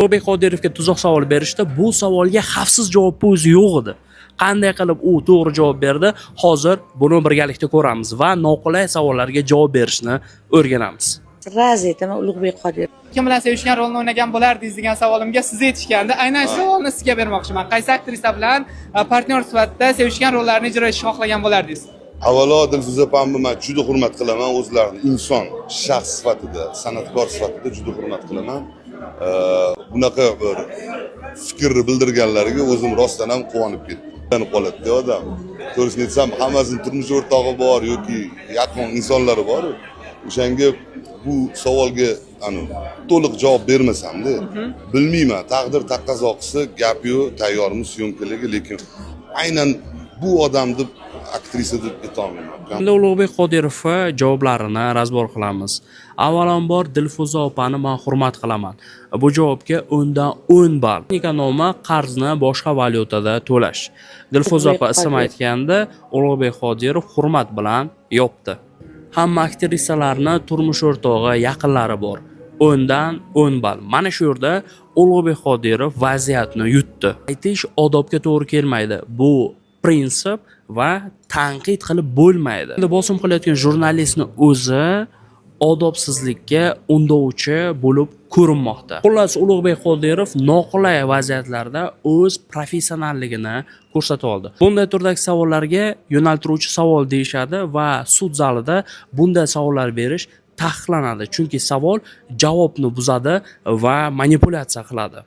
Ulug'bek Qodirovga tuzoq savol berishda bu savolga xavfsiz javobni o'zi yo'q edi. Qanday qilib u to'g'ri javob berdi? Hozir buni birgalikda ko'ramiz va noqulay savollarga javob berishni o'rganamiz. Raz aytaman Ulug'bek Qodirov. Kim bilan sevishgan rolni o'ynagan bo'lardingiz degan savolimga siz aytishganda, aynan shu savolni sizga bermoqchiman. Qaysi aktrisa bilan partnyor sifatida sevishgan rollarni ijro etishni xohlagan bo'lardingiz? Avvalo Dilfuza opamni men juda hurmat qilaman, o'zlarini inson, shaxs sifatida, san'atkor sifatida juda hurmat qilaman. Bunaqa bir fikrni bildirganlariga o'zim rostdan ham quvonib ketdim. Qoladi odam. To'g'risini aytsam, hammasining turmush o'rtog'i bor yoki yaqin insonlari bor. O'shanga bu savolga to'liq javob bermasam-da, bilmayman. Taqdir taqozo qilsa, gap yo'q, tayyormiz syomkalarga, lekin aynan bu odam deb aktrisa deb aytolmayman. Endi Ulug'bek Qodirovga javoblarini razbor qilamiz. Avvalambor Dilfuza opani men hurmat qilaman. Bu javobga 10 dan 10 ball. Ekonomi qarzni boshqa valyutada to'lash. Dilfuza opa ism aytganda Ulug'bek Qodirov hurmat bilan yopdi. Hamma aktrisalarning turmush o'rtog'i, yaqinlari bor. 10 dan 10 ball. Mana shu yerda Ulug'bek Qodirov vaziyatni yutdi. Aytish odobga to'g'ri kelmaydi. Bu prinsip va tanqid qilib bo'lmaydi. Endi bosim qilayotgan jurnalistni o'zi odobsizlikka undovchi bo'lib ko'rinmoqda. Xullas, Ulug'bek Qodirov noqulay vaziyatlarda o'z professionalligini ko'rsatib oldi. Bunday turdagi savollarga yo'naltiruvchi savol deyishadi va sud zalida bunday savollar berish taqiqlanadi, chunki savol javobni buzadi va manipulyatsiya qiladi.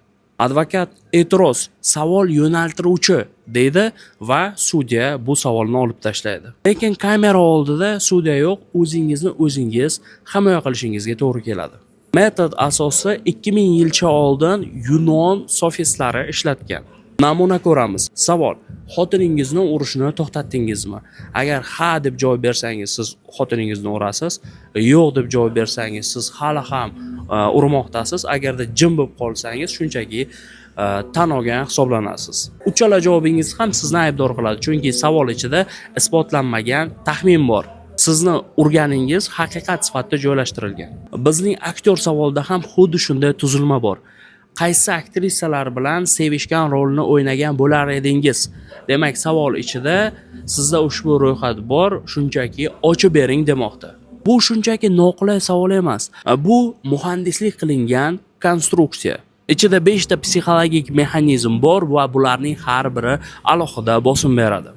Advokat e'tiroz, savol yo'naltiruvchi deydi va sudya bu savolni olib tashlaydi. Lekin kamera oldida sudya yo'q, o'zingizni o'zingiz himoya qilishingizga to'g'ri keladi. Metod asosi 2000 yilcha oldin Yunon sofistlari ishlatgan. Namuna ko'ramiz. Savol: xotiningizni urishni to'xtatdingizmi? Agar ha deb javob bersangiz, siz xotiningizni urasiz. Yo'q deb javob bersangiz, siz hali ham urmoqdasiz. Agarda jim bo'lib qolsangiz, shunchaki tan olgan hisoblanasiz. Uchala javobingiz ham sizni aybdor qiladi, chunki savol ichida isbotlanmagan taxmin bor. Sizni urganingiz haqiqat sifatida joylashtirilgan. Bizning aktyor savolida ham xuddi shunday tuzilma bor. Qaysi aktrisalar bilan sevishgan rolni o'ynagan bo'lar edingiz? Demak, savol ichida sizda ushbu ro'yxat bor, shunchaki ochib bering demoqda. Bu shunchaki noqulay savol emas. Bu muhandislik qilingan konstruksiya. Ichida 5 ta psixologik mexanizm bor va bularning har biri alohida bosim beradi.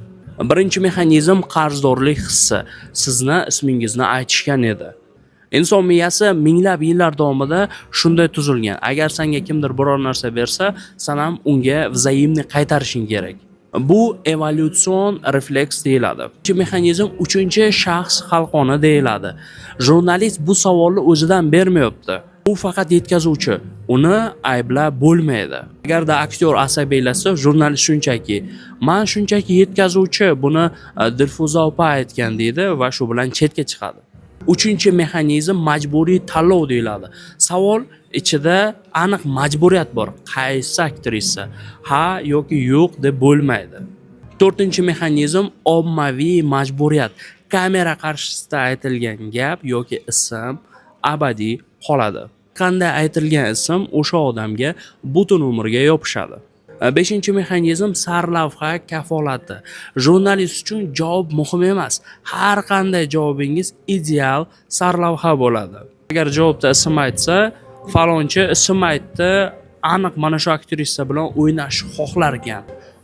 Birinchi mexanizm qarzdorlik hissi. Sizni ismingizni aytishgan edi. Inson miyasi minglab yillar davomida shunday tuzilgan. Agar senga kimdir biror narsa bersa, sen ham unga vzayimni qaytarishing kerak. Bu evolyutsion refleks deyiladi. Ikkinchi mexanizm uchinchi shaxs qalqoni deyiladi. Jurnalist bu savolni o'zidan bermayapti. U faqat yetkazuvchi. Uni ayblab bo'lmaydi. Agarda aktyor asabiylasa, jurnalist shunchaki, "Men shunchaki yetkazuvchi, buni Dilfuza opa aytgan" deydi va shu bilan chetga chiqadi. Uchinchi mexanizm majburiy tanlov deyiladi. Savol ichida aniq majburiyat bor. Qaysi aktrisa? Ha yoki yo'q deb bo'lmaydi. To'rtinchi mexanizm ommaviy majburiyat. Kamera qarshisida aytilgan gap yoki ism abadiy qoladi. Qanday aytilgan ism o'sha odamga butun umrga yopishadi. Beshinchi mexanizm sarlavha kafolati. Jurnalist uchun javob muhim emas. Har qanday javobingiz ideal sarlavha bo'ladi. Agar javobda ism aytsa, falonchi ism aytdi, aniq mana shu aktrisa bilan o'ynashni xohlar ekan.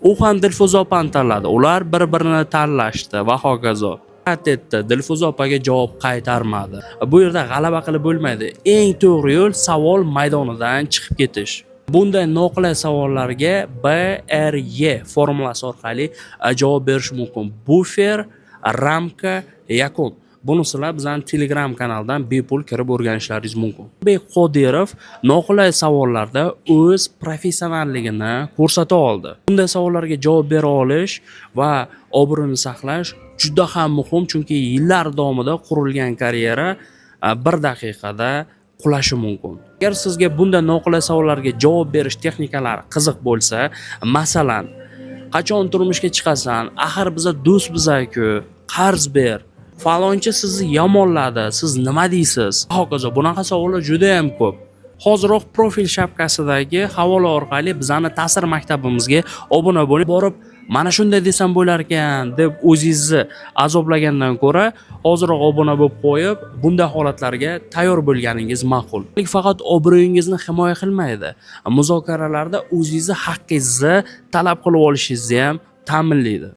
U ham Dilfuza opani tanladi. Ular bir-birini tanlashdi va hokazo. Etdi, Dilfuza opaga javob qaytarmadi. Bu yerda g'alaba qilib bo'lmaydi. Eng to'g'ri yo'l savol maydonidan chiqib ketish. Bunday noqulay savollarga BRY formulasi orqali javob berish mumkin. Buffer, ramka, yakun. Bunisilar bizning Telegram kanaldan bepul kirib o'rganishlaringiz mumkin. Ulug'bek Qodirov noqulay savollarda o'z professionalligini ko'rsata oldi. Bunday savollarga javob bera olish va obro'ni saqlash juda ham muhim, chunki yillar davomida qurilgan karyera 1 daqiqada qulashi mumkin. Agar sizga bunday noqulay savollarga javob berish texnikalari qiziq bo'lsa, masalan, qachon turmushga chiqasan, axir biza do'stmiz-ku, qarz ber, falonchi sizni yomonladi, siz nima deysiz? Hokazo, bunaqa savollar juda ham ko'p. hoziroq profil shapkasidagi havola orqali bizani ta'sir maktabimizga obuna bo'lib borib, mana shunday desam bo'lar ekan deb o'zingizni azoblagandan ko'ra, hoziroq obuna bo'lib qo'yib, bunday holatlarga tayyor bo'lganingiz ma'qul. Faqat obro'yingizni himoya qilmaydi. Muzokaralarda o'zingizni haqqingizni talab qilib olishingizni ham ta'minlaydi.